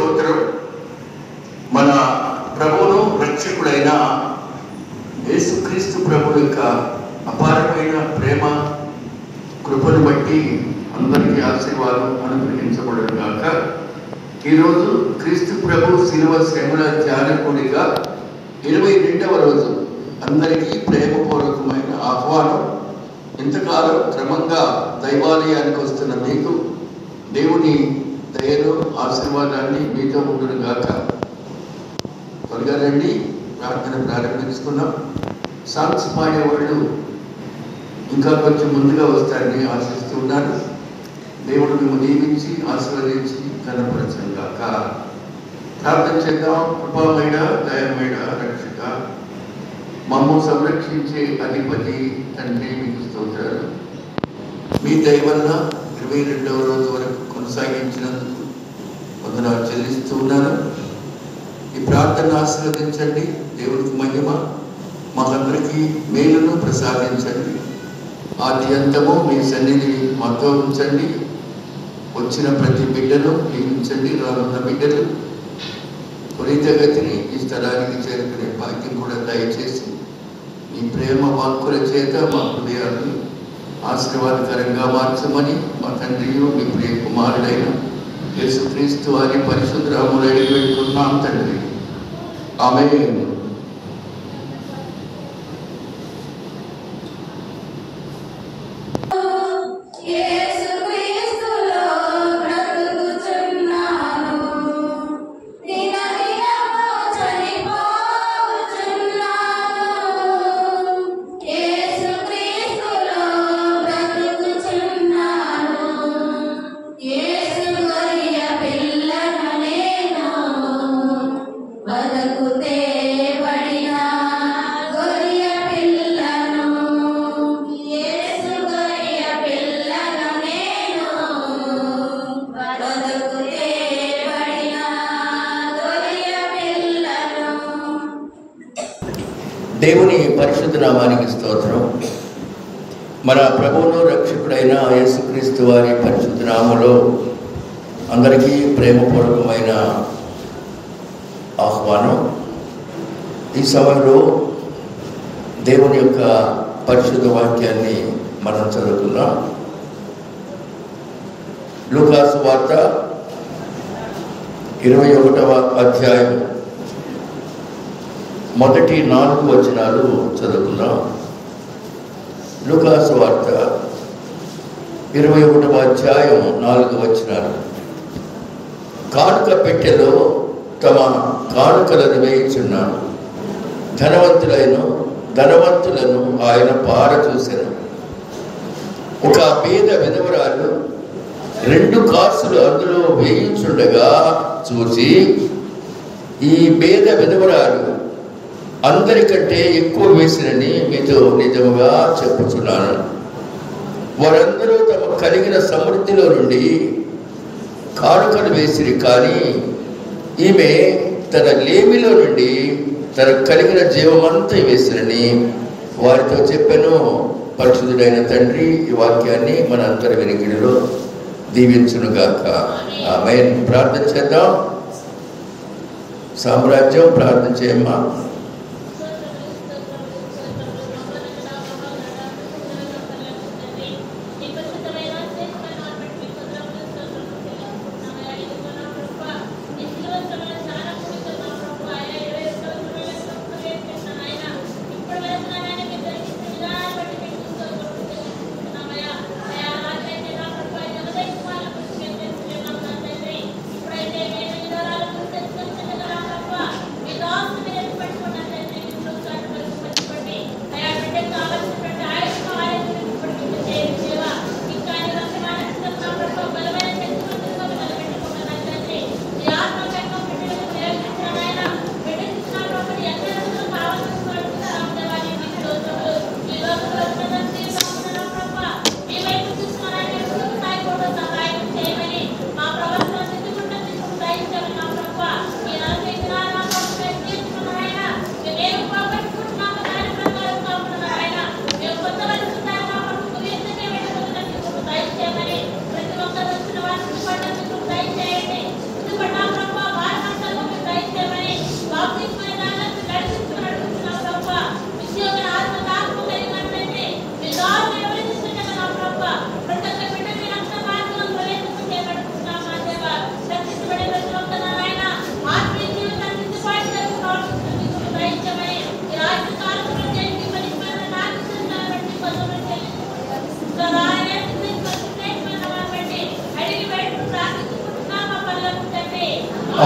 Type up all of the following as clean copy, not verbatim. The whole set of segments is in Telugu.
స్తోత్రం. మన ప్రభువును రక్షకుడైన యేసుక్రీస్తు ప్రభు యొక్క అపారమైన ప్రేమ కృపను బట్టి అందరికీ ఆశీర్వాదం అనుగ్రహించబడును గాక. ఈరోజు క్రీస్తు ప్రభు శిలువ శ్రమల ధ్యానకుడిగా 22వ రోజు. అందరికీ ప్రేమపూర్వకమైన ఆహ్వానం. ఇంతకాలం క్రమంగా దైవాలయానికి వస్తున్న మీకు దేవుని దయను ఆశీర్వాదాన్ని మీతో ఉండును గాక. త్వరగా రండి, ప్రార్థన ప్రారంభించుకున్నాం. సాంగ్స్ పాడేవాళ్ళు ఇంకా కొంచెం ముందుగా వస్తారని ఆశిస్తున్నాను. దేవుడు మేము దీవించి ఆశీర్వదించి కనపరచను గాక. ప్రార్థన చేద్దాం. కృపామయుడ, దయమయుడ, రక్షక, మమ్ము సంరక్షించే అధిపతి తండ్రి, మీకు స్తోత్రాలు. మీ దయ వల్ల 22వ రోజు వరకు కొనసాగించినందుకు వందనాలు చెల్లిస్తూ ఉన్నాను. ఈ ప్రార్థన ఆశీర్వదించండి. దేవుడికి మహిమ, మాకందరికీ మేలును ప్రసాదించండి. ఆద్యంతము మీ సన్నిధి మాతో ఉంచండి. వచ్చిన ప్రతి బిడ్డను దీవించండి. రానున్న బిడ్డలు త్వరితగతిని ఈ స్థలానికి చేరుకునే భాగ్యం కూడా దయచేసి మీ ప్రేమ వాక్కుల చేత మా హృదయాన్ని ఆశీర్వాదకరంగా మార్చమని మా తండ్రియు మీ ప్రియ కుమారుడైన యేసుక్రీస్తు వారి పరిశుద్ధ నామములో అడిగి పెట్టుకున్నాం తండ్రి. ఆమేన్. దేవుని పరిశుద్ధ నామానికి స్తోత్రం. మన ప్రభువును రక్షకుడైన యేసుక్రీస్తు వారి పరిశుద్ధ నామములో అందరికీ ప్రేమపూర్వకమైన ఆహ్వానం. ఈ సమయంలో దేవుని యొక్క పరిశుద్ధ వాక్యాన్ని మనం చదువుకుందాం. లూకాసు వార్త 21వ అధ్యాయం మొదటి 4 వచనాలు చదువుకుందాం. లూకాసు వార్త 21వ అధ్యాయం 4 వచనాలు. కానుక పెట్టెలో తమ కానుకలను వేయించున్నాను. ధనవంతులను ఆయన పార చూశాను. ఒక పేద విధవరాలు 2 కాసులు అందులో వేయించుండగా చూసి, ఈ పేద విధవరాలు అందరికంటే ఎక్కువ వేసినని మీతో నిజముగా చెప్పుచున్నాను. వారందరూ తమ కలిగిన సమృద్ధిలో నుండి కానుకలు వేసిరి, కానీ ఈమె తన లేమిలో నుండి తన కలిగిన జీవమంతా వేసినని వారితో చెప్పాను. పరిశుద్ధుడైన తండ్రి ఈ వాక్యాన్ని మన అంతర వినికిడిలో దీవించునుగాక. ఆమేన్. ప్రార్థన చేద్దాం. సామ్రాజ్యం ప్రార్థన చేయమ్మా. ఇప్పుడు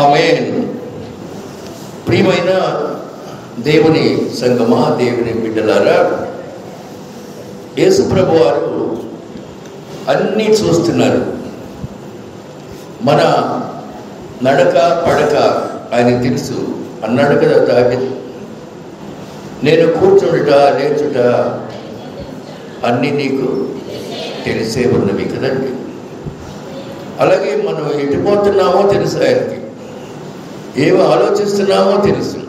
ఆమేన్. ప్రియమైన దేవుని సంగమా, దేవుని బిడ్డలారా, యేసు ప్రభు వారు అన్నీ చూస్తున్నారు. మన నడక పడక ఆయన తెలుసు అన్నాడు కదా దావీదు. నేను కూర్చుండుట లేచుట అన్నీ నీకు తెలిసే ఉన్నవి కదండి. అలాగే మనం ఎటుపోతున్నామో తెలుసు ఆయనకి, ఏమి ఆలోచిస్తున్నామో తెలుసు,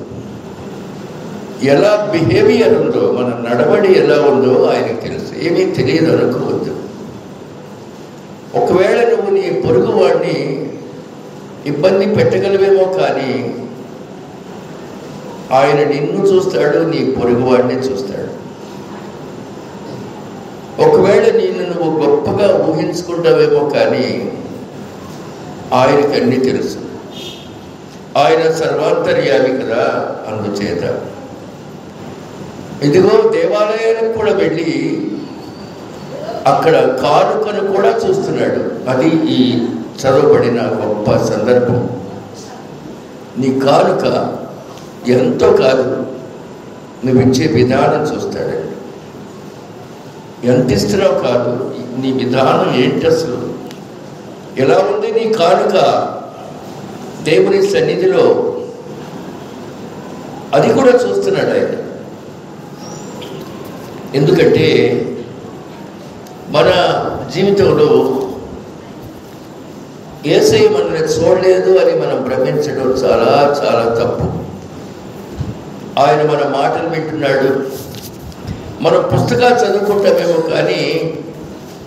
ఎలా బిహేవియర్ ఉందో, మన నడవడి ఎలా ఉందో ఆయనకు తెలుసు. ఏమీ తెలియదు అనుకోవద్దు. ఒకవేళ నువ్వు నీ పొరుగు వాడిని ఇబ్బంది పెట్టగలవేమో, కానీ ఆయన నిన్ను చూస్తాడు, నీ పొరుగు వాడిని చూస్తాడు. ఒకవేళ నువ్వు గొప్పగా ఊహించుకుంటావేమో, కానీ ఆయనకి అన్నీ తెలుసు. ఆయన సర్వాంతర్యామి కదా. అందుచేత ఇదిగో దేవాలయానికి కూడా వెళ్ళి అక్కడ కానుకను కూడా చూస్తున్నాడు. అది ఈ చదవబడిన గొప్ప సందర్భం. నీ కానుక ఎంతో కాదు, నువ్వు ఇచ్చే విధానం చూస్తాడండి. ఎంత ఇస్తున్నావు కాదు, నీ విధానం ఏంటి, అసలు ఎలా ఉంది నీ కానుక దేవుని సన్నిధిలో, అది కూడా చూస్తున్నాడు ఆయన. ఎందుకంటే మన జీవితంలో యేసయ్య మనల్ని చూడలేదు అని మనం భ్రమించడం చాలా చాలా తప్పు. ఆయన మన మాటలు వింటున్నాడు. మనం పుస్తకాలు చదువుకుంటామేమో, కానీ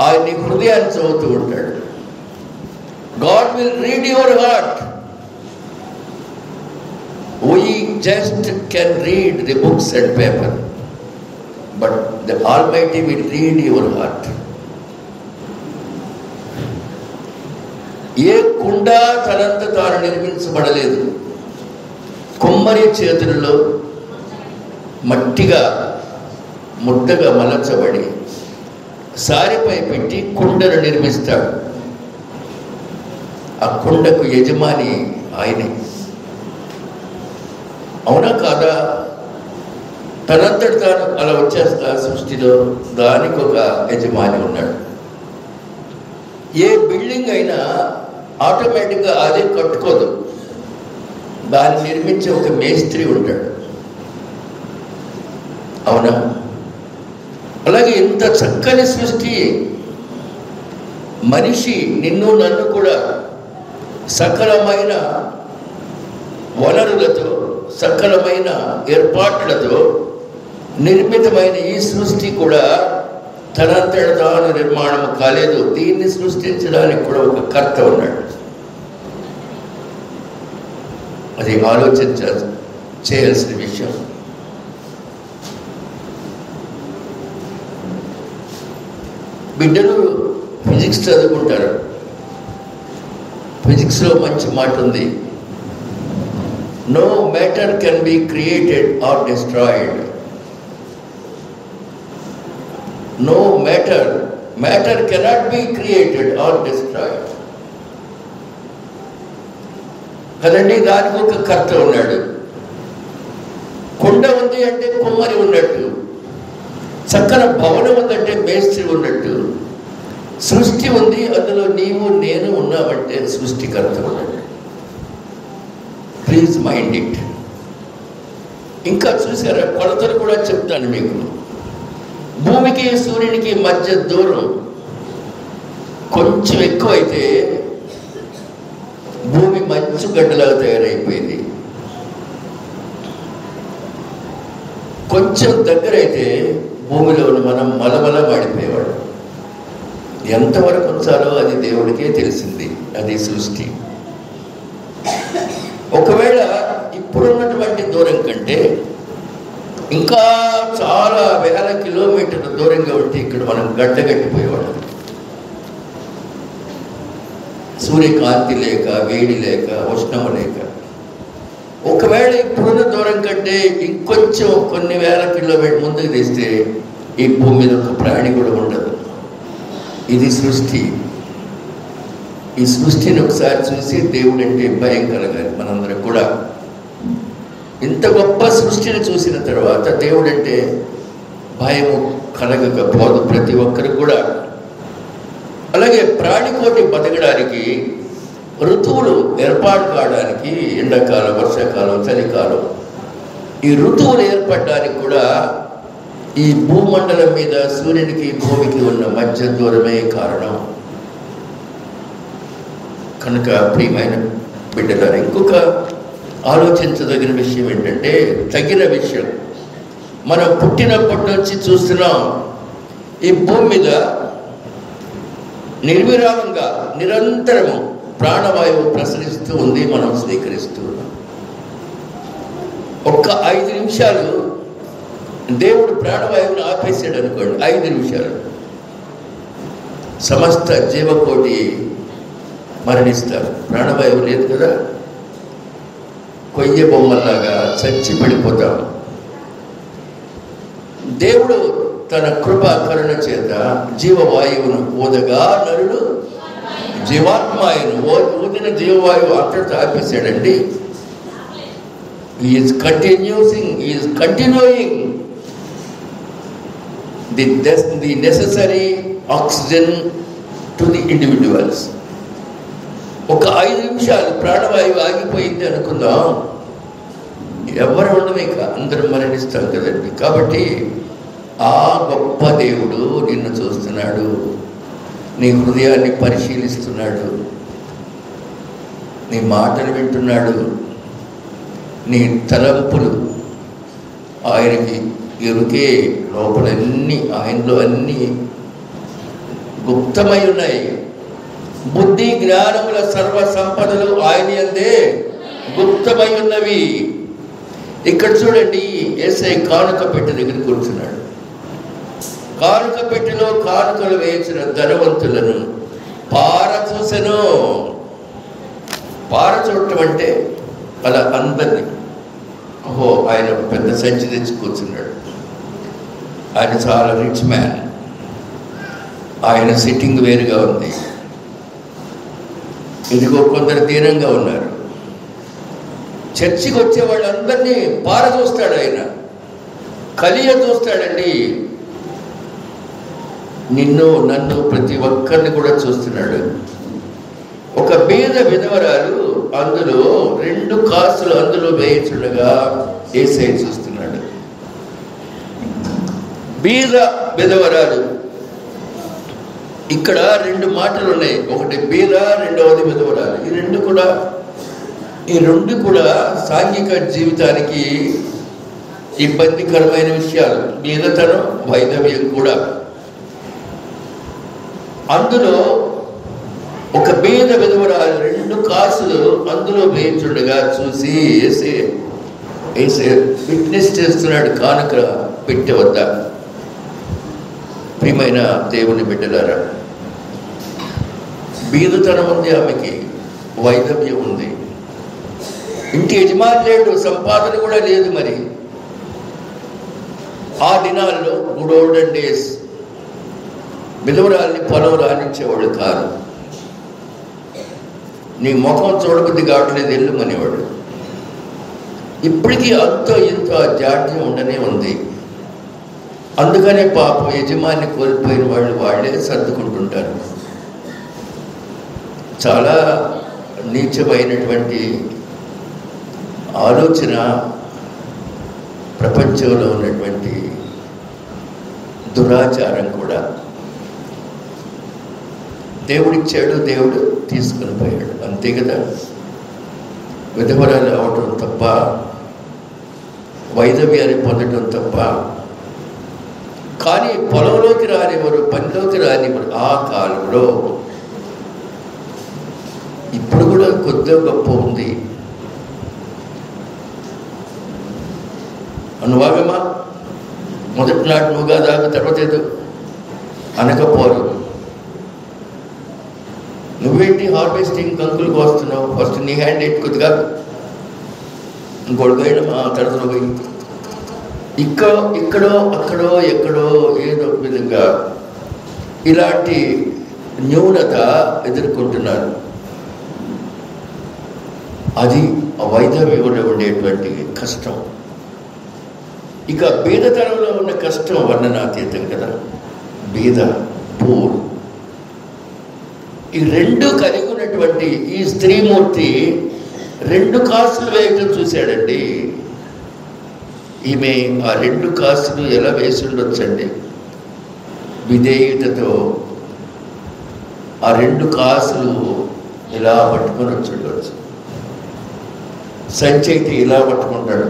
ఆయన నీ హృదయాన్ని చదువుతూ ఉంటాడు. God will read your heart. We just can read the books and paper, but the Almighty will read your heart. ఏ కుండ తనంత తాను నిర్మించబడలేదు. కుమ్మరి చేతుల్లో మట్టిగా ముద్దగా మలచబడి సారిపై పెట్టి కుండను నిర్మిస్తాడు. ఆ కుండకు యజమాని ఆయనే. అవునా కాదా? తనంతటి తాను అలా వచ్చేస్తా సృష్టిలో, దానికి ఒక యజమాని ఉన్నాడు. ఏ బిల్డింగ్ అయినా ఆటోమేటిక్గా అదే కట్టుకోదు, దాన్ని నిర్మించే ఒక మేస్త్రి ఉంటాడు. అవునా? అలాగే ఇంత చక్కని సృష్టి, మనిషి నిన్ను నన్ను కూడా సకలమైన వనరులతో, సకలమైన ఏర్పాట్లతో నిర్మితమైన ఈ సృష్టి కూడా తనంతట తాను నిర్మాణం కాలేదు. దీన్ని సృష్టించడానికి కూడా ఒక కర్త ఉన్నాడు. అది చేయాల్సిన విషయం. బిడ్డలు ఫిజిక్స్ చదువుకుంటారు. ఫిజిక్స్లో మంచి మాట ఉంది, no matter can be created or destroyed. No matter cannot be created or destroyed. కదండి, దానికి ఒక కర్త ఉన్నాడు. కుండ ఉంది అంటే కుమ్మరి ఉన్నట్టు, చక్కన భవనం ఉందంటే మేస్త్రి ఉన్నట్టు, సృష్టి ఉంది, అందులో నీవు నేను ఉన్నామంటే సృష్టికర్త ఉన్నాడు. Please mind it. ఇంకా చూసారా, కొలతలు కూడా చెప్తాను మీకు. భూమికి సూర్యునికి మధ్య దూరం కొంచెం ఎక్కువైతే భూమి మంచు గడ్డలాగా తయారైపోయింది. కొంచెం దగ్గరైతే భూమిలో మనం మలమల మాడిపోయేవాడు. ఎంతవరకు ఉంచాలో అది దేవుడికే తెలిసింది. అది సృష్టి. ఒకవేళ ఇప్పుడున్నటువంటి దూరం కంటే ఇంకా చాలా వేల కిలోమీటర్ల దూరంగా ఉంటే ఇక్కడ మనం గడ్డగట్టిపోయేవాళ్ళం. సూర్యకాంతి లేక, వేడి లేక, ఉష్ణము లేక. ఒకవేళ ఇప్పుడున్న దూరం కంటే ఇంకొంచెం కొన్ని వేల కిలోమీటర్ ముందుకు తెస్తే ఈ భూమి మీద ఒక ప్రాణి కూడా ఉండదు. ఇది సృష్టి. ఈ సృష్టిని ఒకసారి చూసి దేవుడు అంటే భయం కలగాలి మనందరం కూడా. ఇంత గొప్ప సృష్టిని చూసిన తర్వాత దేవుడు అంటే భయము కలగకపోదు ప్రతి ఒక్కరికి కూడా. అలాగే ప్రాణికోటి బతకడానికి, ఋతువులు ఏర్పాటు కావడానికి, ఎండాకాలం, వర్షాకాలం, చలికాలం, ఈ ఋతువులు ఏర్పడడానికి కూడా ఈ భూమండలం మీద సూర్యునికి భూమికి ఉన్న మధ్య దూరమే కారణం. కనుక ప్రియమైన బిడ్డలారా, ఇంకొక ఆలోచించదగిన విషయం ఏంటంటే, తగిన విషయం, మనం పుట్టినప్పటి నుంచి చూస్తున్నాం ఈ భూమి మీద నిర్విరామంగా నిరంతరము ప్రాణవాయువు ప్రసరిస్తూ ఉంది, మనం స్వీకరిస్తూ ఉన్నాం. ఒక్క 5 నిమిషాలు దేవుడు ప్రాణవాయువుని ఆపేసాడు అనుకోండి, 5 నిమిషాలు సమస్త జీవకోటి మరణిస్తారు. ప్రాణవాయువు లేదు కదా, కొయ్య బొమ్మల్లాగా చచ్చి పడిపోతాం. దేవుడు తన కృప కరుణ చేత జీవవాయువును ఊదగా నరుడు జీవాత్మాయును ఊదిన జీవవాయువు అంతటా ఆపేశాడండి. He is continuing the necessary oxygen to the individuals. ఒక 5 నిమిషాలు ప్రాణవాయువు ఆగిపోయింది అనుకుందాం, ఎవరు ఉండవు, ఇక అందరూ మరణిస్తాం కదండి. కాబట్టి ఆ గొప్ప దేవుడు నిన్ను చూస్తున్నాడు, నీ హృదయాన్ని పరిశీలిస్తున్నాడు, నీ మాటలు వింటున్నాడు, నీ తలంపులు ఆయనకి ఎరుకే. లోపలన్నీ ఆయనలో అన్నీ గుప్తమై ఉన్నాయి. బుద్ధి జ్ఞానముల సర్వ సంపదలు ఆయన యందే గుప్తమై ఉన్నవి. ఇక్కడ చూడండి, యేసయ్య కానుక పెట్టె దగ్గర కూర్చున్నాడు. కానుక పెట్టెలో కానుకలు వేయించిన ధనవంతులను పారచూసెను. పారచూడటం అంటే అలా అందరినీ, ఓహో ఆయన పెద్ద సంచి తెచ్చి కూర్చున్నాడు, ఆయన చాలా రిచ్ మ్యాన్, ఆయన సిట్టింగ్ వేరుగా ఉంది, ఇదిగో కొందరు దీనంగా ఉన్నారు. చర్చికి వచ్చే వాళ్ళందరినీ పారచూస్తాడు ఆయన, కలియ చూస్తాడండి. నిన్ను నన్ను ప్రతి ఒక్కరిని కూడా చూస్తున్నాడు. ఒక బీద విధవరాలు అందులో 2 కాసులు అందులో వేయించుండగా యేసయ్య చూస్తున్నాడు. బీద విధవరాలు, ఇక్కడ 2 మాటలు ఉన్నాయి, ఒకటి బీద, రెండవది విధవరాలు. ఈ రెండు కూడా సాంఘిక జీవితానికి ఇబ్బందికరమైన విషయాలు. బీదతనం, వైధవ్యం కూడా. అందులో ఒక బీద విధవరాలు 2 కాసులు అందులో వేయించుండగా చూసి యేసయ్య విట్నెస్ చేస్తున్నాడు కానుక పెట్టె వద్ద. ప్రియమైన దేవుని బిడ్డలారా, బీదతనం ఉంది ఆమెకి, వైధవ్యం ఉంది, ఇంటి యజమాని లేడు, సంపాదన కూడా లేదు. మరి ఆ దినాల్లో గుడ్ ఓల్డెన్ డేస్ విధవరాల్ని పొలం రానిచ్చేవాడు కాదు. నీ ముఖం చూడబుద్ధి కావట్లేదు, ఎల్లుమనేవాడు. ఇప్పటికీ అంతో ఇంతో జాడ్యం ఉండనే ఉంది. అందుకనే పాపం యజమాని కోల్పోయిన వాళ్ళు వాళ్ళే సర్దుకుంటుంటారు. చాలా నీచమైనటువంటి ఆలోచన ప్రపంచంలో ఉన్నటువంటి దురాచారం కూడా. దేవుడిచ్చాడు, దేవుడు తీసుకుని పోయాడు, అంతే కదా. విధవరాలు అవటం తప్ప, వైధవ్యాన్ని పొందడం తప్ప. కానీ పొలంలోకి రానివ్వరు, పనిలోకి రానివ్వరు ఆ కాలంలో. ఇప్పుడు కూడా కొద్దిగా గొప్ప ఉంది. అనువాగమా మొదటి నాటి నువ్వుగా దాకా తర్వాత ఏదో అనకపోరు. నువ్వేంటి హార్వెస్టింగ్ కంకులు కోస్తున్నావు, ఫస్ట్ నీ హ్యాండ్ ఎట్టి కొద్దిగా ఇంకోటి పోయడం, తర్వాత పోయి ఇక్కడో అక్కడో ఎక్కడో ఏదో విధంగా ఇలాంటి న్యూనత ఎదుర్కొంటున్నారు. అది వైద్యంలో ఉండేటువంటి కష్టం. ఇక బీదతనంలో ఉన్న కష్టం వర్ణనాతీతం కదా. బీద, పూర్, ఈ రెండు కలిగి ఉన్నటువంటి ఈ స్త్రీమూర్తి 2 కాసులు వేయటం చూశాడండి. ఈమె ఆ 2 కాసులు ఎలా వేసి ఉండొచ్చండి? విధేయతతో ఆ 2 కాసులు ఇలా పట్టుకొని వచ్చి ఉండొచ్చు. సంచయితే ఇలా పట్టుకుంటాడు,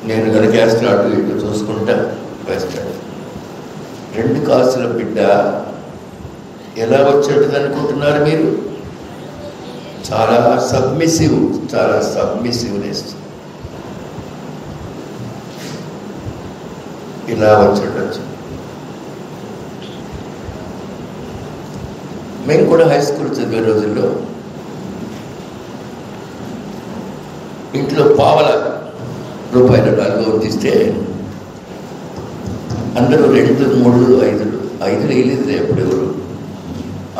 నేను కనుక వేస్తే అటు ఇటు చూసుకుంటా వేస్తాడు. 2 కాసుల బిడ్డ ఎలా వచ్చేది అనుకుంటున్నారు మీరు? చాలా సబ్మిసివ్నెస్. ఇలా వచ్చేటచ్చు. మేము కూడా హై స్కూల్ చదివే రోజుల్లో ఇంట్లో పావల రూపాయలు 4 తీస్తే అందరూ 2, 3, 5 వేయలేదు ఎప్పుడెవరు.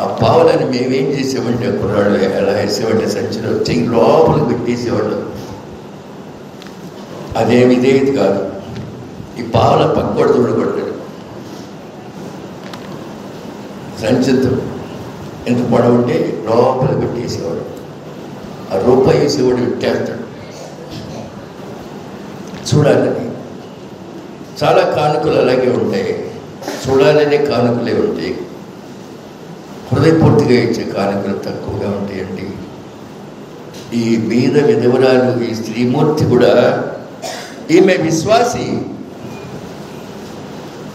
ఆ పావులని మేమేం చేసామంటే కుర్రాళ్ళు ఎలా వేసామంటే సంచిలో చెయ్యి లోపలికి పెట్టేసేవాళ్ళు. అదేమి ఇదేది కాదు. ఈ పావుల పక్కోడు చూడబడ్డాడు. సంచితో ఎంత పొడవుంటే లోపలికి పెట్టేసేవాడు. ఆ రూపాయి వేసేవాడు పెట్టేస్తాడు. చూడాలని చాలా కానుకలు అలాగే ఉంటాయి. చూడాలనే కానుకలే ఉంటాయి. హృదయపూర్తిగా ఇచ్చే కానుకలు తక్కువగా ఉంటాయండి. ఈ బీద విధవరాలు, ఈ స్త్రీమూర్తి కూడా, ఈమె విశ్వాసి,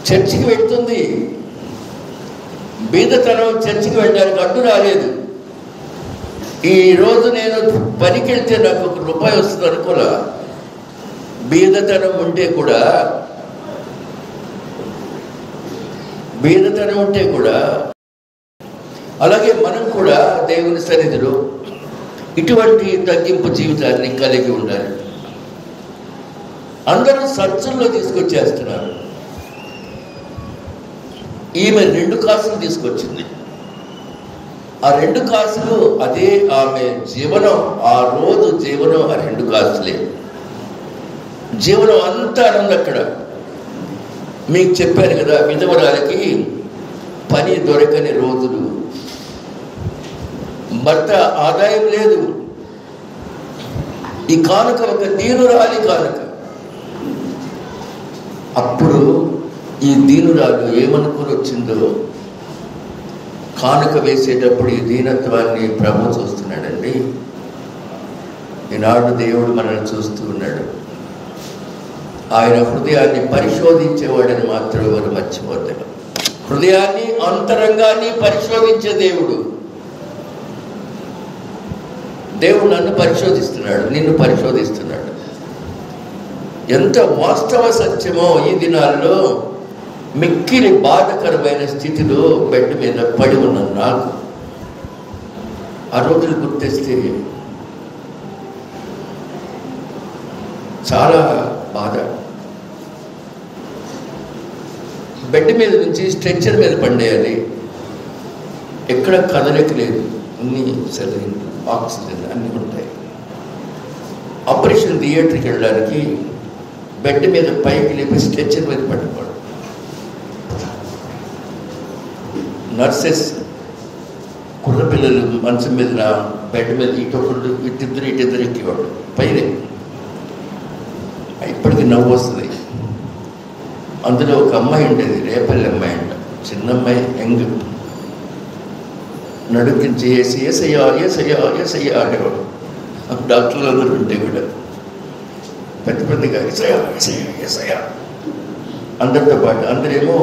చర్చికి వెళ్తుంది. బీదతనం చర్చికి వెళ్ళడానికి అడ్డు రాలేదు. ఈరోజు నేను పనికి వెళ్తే నాకు 1 రూపాయి వస్తుంది అనుకోలే. బీదతనం ఉంటే కూడా అలాగే మనం కూడా దేవుని సన్నిధిలో ఇటువంటి తగ్గింపు జీవితాన్ని కలిగి ఉండాలి. అందరూ సత్సంలో తీసుకొచ్చేస్తున్నారు. ఈమె 2 కాసులు తీసుకొచ్చింది. ఆ 2 కాసులు అదే ఆమె జీవనం. ఆ రోజు జీవనం ఆ 2 కాసులే. జీవనం అంతా ఆనందం. అక్కడ మీకు చెప్పాను కదా, విధవరాలకి పని దొరకని రోజులు, భర్త ఆదాయం లేదు. ఈ కానుక ఒక దీనురాలి కానుక. అప్పుడు ఈ దీనురాలు ఏమనుకుని వచ్చిందో, కానుక వేసేటప్పుడు ఈ దీనత్వాన్ని ప్రభు చూస్తున్నాడండి. ఈనాడు దేవుడు మనల్ని చూస్తూ ఉన్నాడు. ఆయన హృదయాన్ని పరిశోధించేవాడని మాత్రం ఎవరు మర్చిపోతాడు. హృదయాన్ని, అంతరంగాన్ని పరిశోధించే దేవుడు. దేవుడు నన్ను పరిశోధిస్తున్నాడు, నిన్ను పరిశోధిస్తున్నాడు. ఎంత వాస్తవ సత్యమో! ఈ దినాల్లో మిక్కిలి బాధకరమైన స్థితిలో బెడ్ మీద పడి ఉన్న నాకు ఆ రోజులు గుర్తిస్తే చాలా బాధ. బెడ్ మీద నుంచి స్ట్రెచ్చర్ మీద పడేయాలి. ఎక్కడ కదలిక లేదు. అన్ని సెలైన్, ఆక్సిజన్ అన్నీ ఉంటాయి. ఆపరేషన్ థియేటర్కి వెళ్ళడానికి బెడ్ మీద పైకి లేపి స్ట్రెచ్చర్ మీద పట్టుకోవడం. నర్సెస్ కుర్రపిల్లలు మంచం మీద బెడ్ మీద ఇటొకళ్ళు ఇటిద్దరు ఎక్కేవాడు పైన. ఇప్పటికీ నవ్వు వస్తుంది. అందులో ఒక అమ్మాయి ఉండేది, రేపల్లి అమ్మాయి అంట, చిన్న అమ్మాయి, యంగ్. నడుకించి ఏసయ్యా అనేవాడు. డాక్టర్లు అందరూ ఉంటే కూడా పెద్దగా ఏసయ్యా అందరితో పాటు. అందరేమో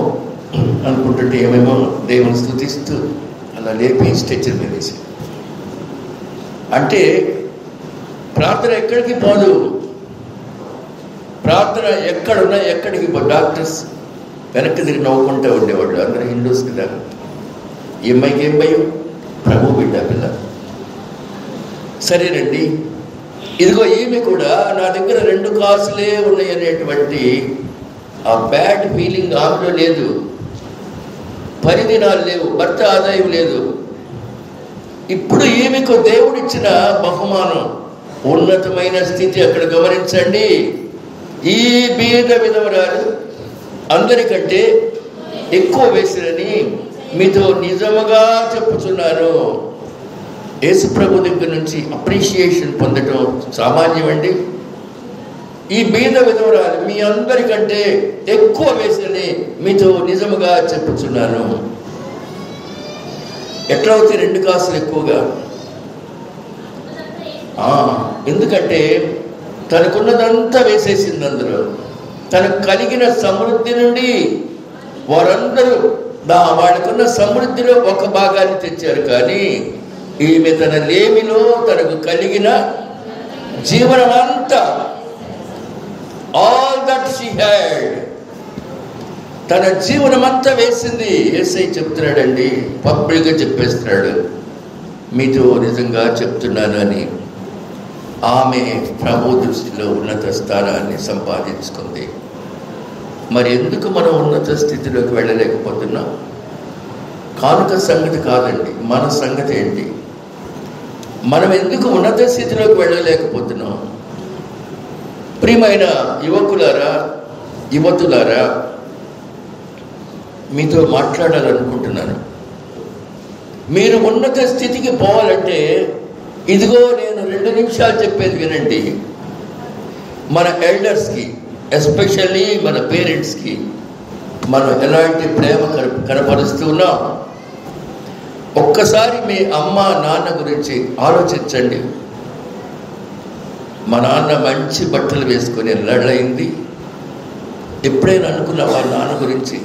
అనుకుంటుంటే ఏమేమో దేవుని స్తుతిస్తూ అలా లేపి స్ట్రెచ్చర్ మీద వేసి. అంటే ప్రార్థన ఎక్కడికి పోదు. ప్రార్థన ఎక్కడున్నా ఎక్కడికి డాక్టర్స్ వెనక్కి తిరిగి నవ్వుకుంటూ ఉండేవాళ్ళు. అందరూ హిందూస్ కదా. ఈ అమ్మాయికి ఏం భయం? ప్రభు బిడ్డ పిల్ల. సరేనండి, ఇదిగో ఈమె కూడా నా దగ్గర 2 కాసులే ఉన్నాయి అనేటువంటి ఆ బ్యాడ్ ఫీలింగ్ ఆమెలో లేదు. 10 దినాలు లేవు, భర్త ఆదాయం లేదు. ఇప్పుడు ఈమెకు దేవుడిచ్చిన బహుమానం ఉన్నతమైన స్థితి. అక్కడ గమనించండి, ఈ బీద విధవరాలు అందరికంటే ఎక్కువ వేసిరని మీతో నిజముగా చెప్పుచున్నాను. యేసు ప్రభు దగ్గర నుంచి అప్రిషియేషన్ పొందటం సామాన్యమండి. ఈ బీద విధవరాలు మీ అందరికంటే ఎక్కువ వేసిరని మీతో నిజముగా చెప్పుచున్నాను. ఎట్లా అవుతాయి 2 కాసులు ఎక్కువగా? ఎందుకంటే తనకున్నదంతా వేసేసింది. అందులో తనకు కలిగిన సమృద్ధి నుండి వారందరూ వాళ్ళకున్న సమృద్ధిలో ఒక భాగాన్ని తెచ్చారు. కానీ ఈమె తన లేమిలో తనకు కలిగిన జీవనమంతా, ఆల్ దట్ షీ హ్యాడ్, తన జీవనమంతా వేసింది. యేసయ్య చెప్తున్నాడండి, పబ్లిక్గా చెప్పేస్తున్నాడు, మీతో నిజంగా చెప్తున్నాను అని. ఆమె ప్రభు దృష్టిలో ఉన్నత స్థానాన్ని సంపాదించుకుంది. మరి ఎందుకు మనం ఉన్నత స్థితిలోకి వెళ్ళలేకపోతున్నాం? కానుక సంగతి కాదండి, మన సంగతి ఏంటి? మనం ఎందుకు ఉన్నత స్థితిలోకి వెళ్ళలేకపోతున్నాం? ప్రియమైన యువకులారా, యువతులారా, మీతో మాట్లాడాలనుకుంటున్నాను. మీరు ఉన్నత స్థితికి పోవాలంటే ఇదిగో నేను 2 నిమిషాలు చెప్పేది వినండి. మన ఎల్డర్స్కి, ఎస్పెషల్లీ మన పేరెంట్స్కి మనం ఎలాంటి ప్రేమ కనపరుస్తూ ఉన్నాం? ఒక్కసారి మీ అమ్మ నాన్న గురించి ఆలోచించండి. మా నాన్న మంచి బట్టలు వేసుకొని ఎల్లడైంది. ఎప్పుడైనా అనుకున్న వాళ్ళ నాన్న గురించి?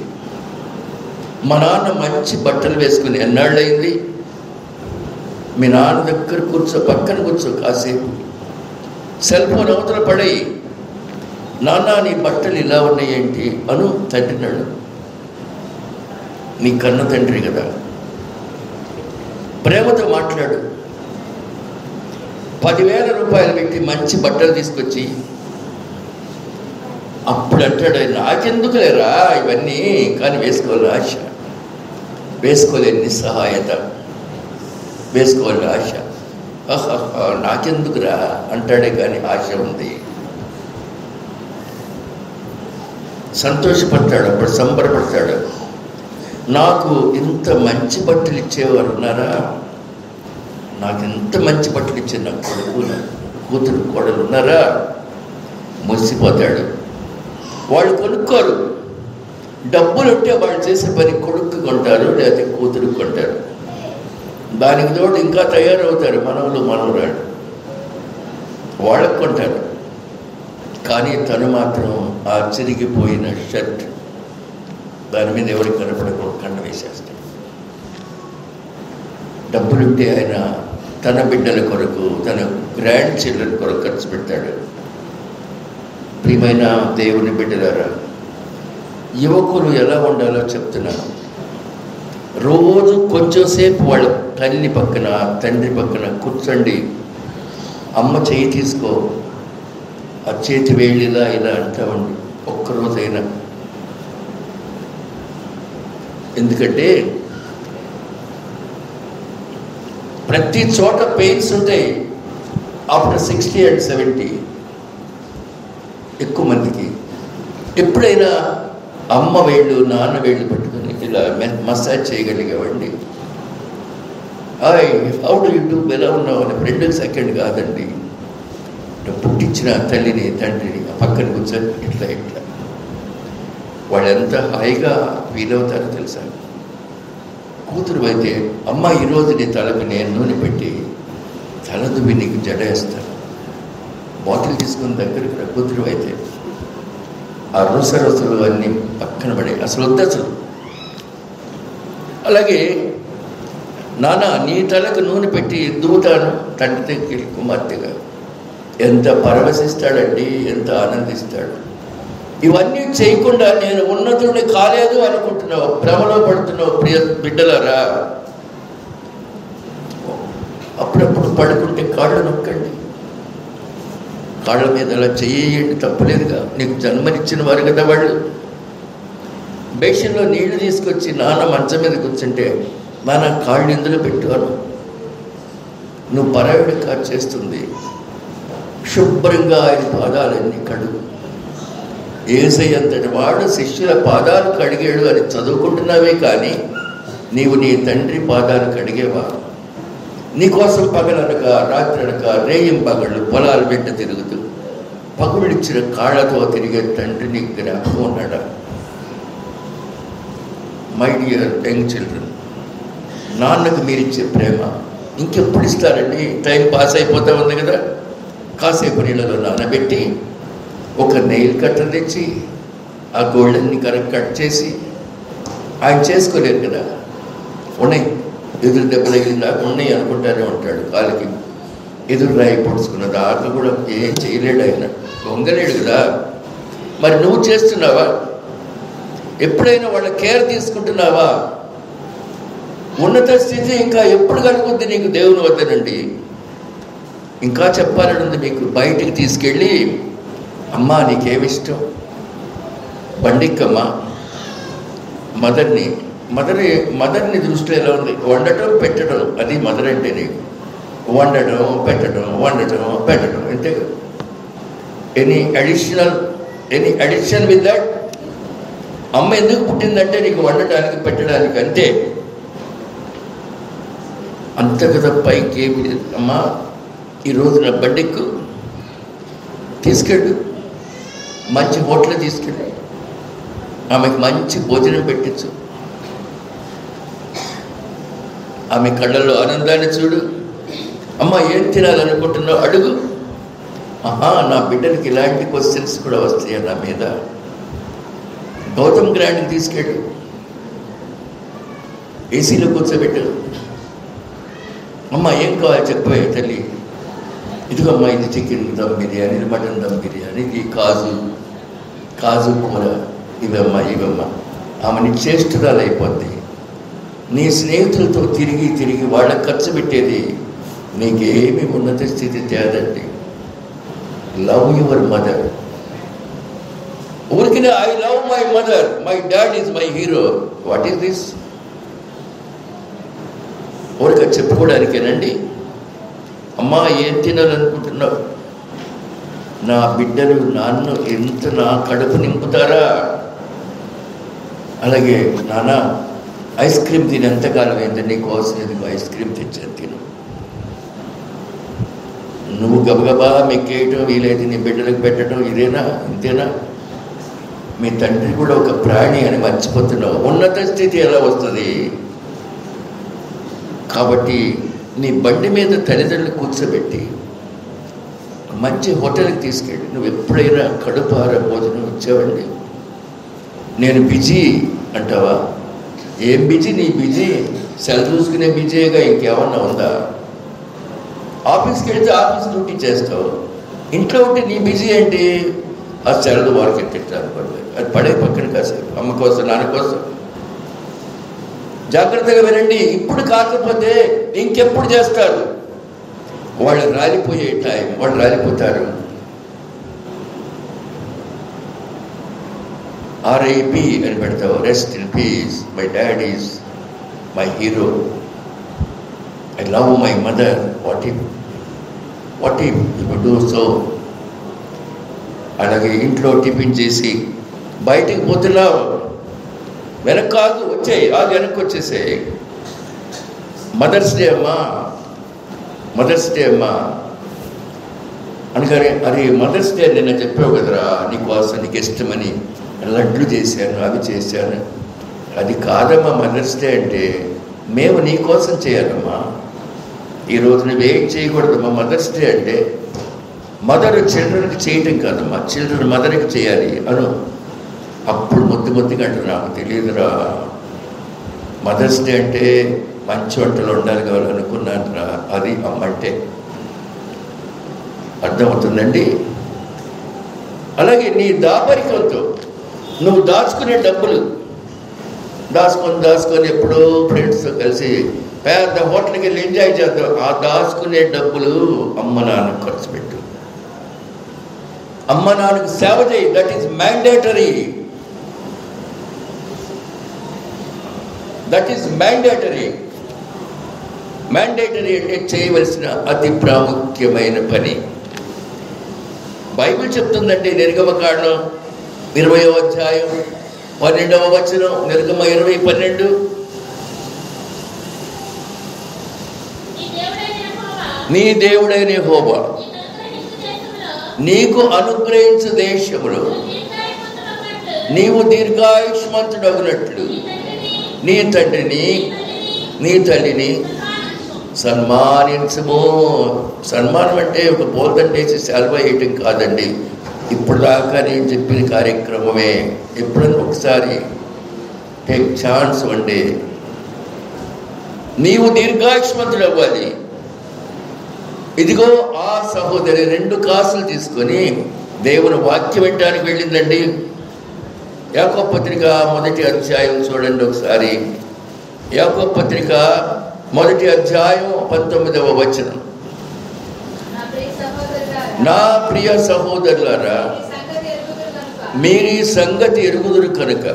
మా నాన్న మంచి బట్టలు వేసుకుని ఎన్నాళ్ళయింది? మీ నాన్న దగ్గర కూర్చో, పక్కన కూర్చో, కాసేపు సెల్ ఫోన్ అవతల పడేయి. నాన్న నీ బట్టలు ఇలా ఉన్నాయేంటి అను తండ్రినాడు. నీ కన్న తండ్రి కదా, ప్రేమతో మాట్లాడు. 10,000 రూపాయలు పెట్టి మంచి బట్టలు తీసుకొచ్చి అప్పుడు అంటాడు, నాకెందుకు లేరా ఇవన్నీ, కానీ వేసుకోవాలి ఆశ, వేసుకోలేని నిస్సహాయత, వేసుకోవాలి ఆశ. నాకెందుకురా అంటాడే కానీ ఆశ ఉంది. సంతోషపడతాడు, అప్పుడు సంబరపడతాడు. నాకు ఇంత మంచి బట్టలు ఇచ్చేవారు ఉన్నారా, నాకు ఇంత మంచి బట్టలు ఇచ్చే నా కొడుకు, కూతురు, కోడలు ఉన్నారా? మురిసిపోతాడు. వాళ్ళు కొనుక్కోరు. డబ్బులు ఉంటే వాళ్ళు చేసే పని కొడుకు కొంటారు, లేకపోతే కూతురు కొంటారు. దానికి తోడు ఇంకా తయారవుతారు మనవలు మనవరాడు, వాళ్ళకు కొంటారు. కానీ తను మాత్రం ఆ చిరిగిపోయిన షర్ట్ దాని మీద ఎవరికి కనపడకుండా కండ వేసేస్తాడు. డబ్బులుంటే ఆయన తన బిడ్డల కొరకు, తన గ్రాండ్ చిల్డ్రన్ కొరకు ఖర్చు పెడతాడు. ప్రియమైన దేవుని బిడ్డలారా, యువకులు ఎలా ఉండాలో చెప్తున్నాను. రోజు కొంచెంసేపు వాళ్ళ తల్లి పక్కన, తండ్రి పక్కన కూర్చోండి. అమ్మ చేయి తీసుకో, ఆ చేతి వేళ్ళిలా ఇలా అంటామండి ఒక్కరోజైనా. ఎందుకంటే ప్రతి చోట పెయిన్స్ ఉంటాయి ఆఫ్టర్ 60 and 70 ఎక్కువ మందికి. ఎప్పుడైనా అమ్మ వేళ్ళు, నాన్న వేళ్ళు పట్టుకొని ఇలా మసాజ్ చేయగలిగేవండి. హౌ డు యూ డూ, ఎలా ఉన్నావు అని 2 సెకండ్ కాదండి. పుట్టించిన తల్లిని, తండ్రిని పక్కన కూర్చొని ఇట్లా ఇట్లా వాళ్ళు ఎంత హాయిగా ఫీల్ అవుతారో తెలుసా? కూతురు అయితే, అమ్మ ఈరోజు నీ తలకు నేను నూనె పెట్టి తల దువ్వి నీకు జడ వేస్తాను, బాటిల్ తీసుకుని దగ్గరికి కూతురు అయితే ఆ రుసరుసలు అన్నీ పక్కన పడే అసలు వద్దు అసలు. అలాగే నాన్న నీ తలకు నూనె పెట్టి దువ్వుతాను తండ్రి దగ్గర కుమార్తెగా. ఎంత పరవశిస్తాడండి, ఎంత ఆనందిస్తాడు. ఇవన్నీ చేయకుండా నేను ఉన్నతుడిని కాలేదు అనుకుంటున్నావు, భ్రమలో పడుతున్నావు. ప్రియ బిడ్డలారా, అప్పుడప్పుడు పడుకుంటే కాళ్ళు నొక్కండి, కాళ్ళ మీద అలా చెయ్యండి, తప్పలేదుగా. నీకు జన్మనిచ్చిన వారు కదా వాళ్ళు. బేషన్లో నీళ్లు తీసుకొచ్చి నాన్న మంచం మీద కూర్చుంటే నాన్న కాళ్ళు ఇందులో పెట్టాను, నువ్వు పరాయుడిగా చేస్తుంది. శుభ్రంగా ఆయన పాదాలన్నీ కడుగు. యేసయ్య అంతటి వాడు శిష్యుల పాదాలు కడిగాడు అని చదువుకుంటున్నావే కానీ నీవు నీ తండ్రి పాదాలు కడిగేవా? నీకోసం పగలనక రాత్రనక రేయింపగళ్ళు పొలాల వెంట తిరుగుతూ పగుడిచ్చిన కాళ్ళతో తిరిగే తండ్రి నీకు జ్ఞాపకం ఉన్నాడా? మై డియర్ యంగ్ చిల్డ్రన్, నాన్నకు మీరిచ్చే ప్రేమ ఇంకెప్పుడు ఇస్తారండి? టైం పాస్ అయిపోతా ఉంది కదా. కాసేపు నీళ్ళలో నానబెట్టి ఒక నెయిల్ కట్టర్ తెచ్చి ఆ గోల్డెన్ని కట్ చేసి ఆయన చేసుకోలేరు కదా. ఉన్నాయి, ఎదురు దెబ్బ తగిలిందా ఉన్నాయి అనుకుంటానే ఉంటాడు. కాలికి ఎదురు రాయి పొడుచుకున్న దాకా కూడా ఏం చేయలేడు ఆయన, వంగలేడు కదా. మరి నువ్వు చేస్తున్నావా? ఎప్పుడైనా వాళ్ళ కేర్ తీసుకుంటున్నావా? ఉన్నత స్థితి ఇంకా ఎప్పుడు కలుగుద్ది నీకు దేవుని వద్దనండి? ఇంకా చెప్పాలని ఉంది మీకు. బయటికి తీసుకెళ్ళి, అమ్మా నీకేమిష్టం, బండిక్కమ్మా, మదర్ని దృష్టిలో ఎలా ఉంది? వండటం పెట్టడం, అది మదర్ అంటే నీకు. వండటం పెట్టడం అంతే. Any addition with that? అమ్మ ఎందుకు పుట్టిందంటే నీకు వండటానికి పెట్టడానికి, అంతే. అంత కదా, పైకి ఏమి లేదు. అమ్మా ఈరోజు నా బండిక్కు, తీసుకెళ్ళు, మంచి హోటల్ తీసుకెళ్ళి ఆమెకు మంచి భోజనం పెట్టించు, ఆమె కళ్ళల్లో ఆనందాన్ని చూడు. అమ్మ ఏం తినాలనుకుంటున్నావు అడుగు. నా బిడ్డలకి ఇలాంటి క్వశ్చన్స్ కూడా వస్తాయి నా మీద. గౌతమ్ గ్రాండ్కి తీసుకెళ్ళు, ఏసీలో కూర్చోబెట్టు. అమ్మ ఏం కావాలి చెప్పే తల్లి, ఇదిగమ్మా ఇది చికెన్ దమ్ బిర్యానీ, ఇది మటన్ దమ్ బిర్యానీ, ఇది కాజు కూర, ఇవమ్మా. ఆమెని చేష్టురాలు అయిపోద్ది. నీ స్నేహితులతో తిరిగి వాళ్ళకి ఖర్చు పెట్టేది నీకేమి ఉన్నత స్థితి తేదండి. Love your mother. ఊరికినే I love my mother, my dad is my hero. What is this? ఊరిక చెప్పుకోవడానికేనండి. అమ్మా ఏం తినాలనుకుంటున్నావు? నా బిడ్డలు నాన్న ఎంత నా కడుపు నింపుతారా? అలాగే నాన్న ఐస్ క్రీమ్ తిని ఎంతకాలం అయింది, నీకోసం ఎదుగు ఐస్ క్రీమ్ తెచ్చాను తిను. నువ్వు గబగబా మెక్కేయటం, వీలైతే నీ బిడ్డలకు పెట్టడం, ఇదేనా ఇంతేనా? మీ తండ్రి కూడా ఒక ప్రాణి అని మర్చిపోతున్నావు. ఉన్నత స్థితి ఎలా వస్తుంది? కాబట్టి నీ బండి మీద తల్లిదండ్రులు కూర్చోబెట్టి మంచి హోటల్కి తీసుకెళ్ళి, నువ్వు ఎప్పుడైనా కడుపార భోజనం ఇచ్చావండి? నేను బిజీ అంటావా? ఏం బిజీ? నీ బిజీ సెల్ చూసుకునే బిజీగా ఇంకేమన్నా ఉందా? ఆఫీస్కి వెళ్తే ఆఫీస్ డ్యూటీ చేస్తావు, ఇంట్లో ఉంటే నీ బిజీ ఏంటి? ఆ సెల్ వారికి ఎత్తిట్టాను పడలేదు, అది పడే పక్కన కాసేపు అమ్మ కోసం నాన్న కోసం. జాగ్రత్తగా వినండి. ఇప్పుడు కాకపోతే ఇంకెప్పుడు చేస్తారు? వాళ్ళు రాలిపోయే టైం, వాళ్ళు రాలిపోతారు. RIP అని పెడతావు, rest in peace, my dad is my hero, I love my mother. What if you do so? అలాగే ఇంట్లో టిఫిన్ చేసి బయటికి పోతున్నావు, వెనక్కి కాదు వచ్చేయి, వెనక్కి వచ్చేసే. మదర్స్ డే అమ్మా అనగానే, అరే మదర్స్ డే నిన్న చెప్పావు కదరా నీకోసం, నీకు ఇష్టమని లడ్లు చేశాను, అవి చేశాను. అది కాదమ్మా మదర్స్ డే అంటే. మేము నీకోసం చేయాలమ్మా, ఈరోజు నువ్వేం చేయకూడదమ్మా. మదర్స్ డే అంటే మదర్ చిల్డ్రన్కి చేయటం కాదమ్మా, చిల్డ్రన్ మదర్కి చేయాలి అను. అప్పుడు ముద్దుగా అంటే నాకు తెలియదురా, మదర్స్ డే అంటే మంచి వంటలు ఉండాలి కావాలి అనుకున్నాను రా, అది అమ్మంటే. అర్థమవుతుందండి? అలాగే నీ దాపరికంతో నువ్వు దాచుకునే డబ్బులు దాచుకొని ఎప్పుడో ఫ్రెండ్స్తో కలిసి పెద్ద హోటల్కి వెళ్ళి ఎంజాయ్ చేద్దాం. ఆ దాచుకునే డబ్బులు అమ్మ నాన్నకు ఖర్చు పెట్టు, అమ్మ నాన్నకు సేవ చేయి. That is mandatory. మ్యాండేటరీ అంటే చేయవలసిన అతి ప్రాముఖ్యమైన పని. బైబిల్ చెప్తుందంటే నిర్గమకాండం 20వ అధ్యాయం 12వ వచనం, నిర్గమ 20:12, నీ దేవుడైన యెహోవా నీకు అనుగ్రహించు దేశములో నీవు దీర్ఘాయుష్మంతుడగునట్లు నీ తండ్రిని నీ తల్లిని సన్మానించము. సన్మానం అంటే ఒక బోల్దండేసి సెలవు వేయటం కాదండి. ఇప్పుడు దాకా నేను చెప్పిన కార్యక్రమమే. ఎప్పుడన్నా ఒకసారి టేక్ ఛాన్స్ అండి. నీవు దీర్ఘాయుష్మంతుడు అవ్వాలి. ఇదిగో ఆ సహోదరి 2 కాసులు తీసుకొని దేవుని వాక్యం వినడానికి వెళ్ళిందండి. యాకోబు పత్రిక 1వ అధ్యాయం చూడండి ఒకసారి. యాకోబు పత్రిక 1వ అధ్యాయం 19వ వచనం. నా ప్రియ సహోదరులారా, మీరు ఈ సంగతి ఎరుగుదురు కనుక.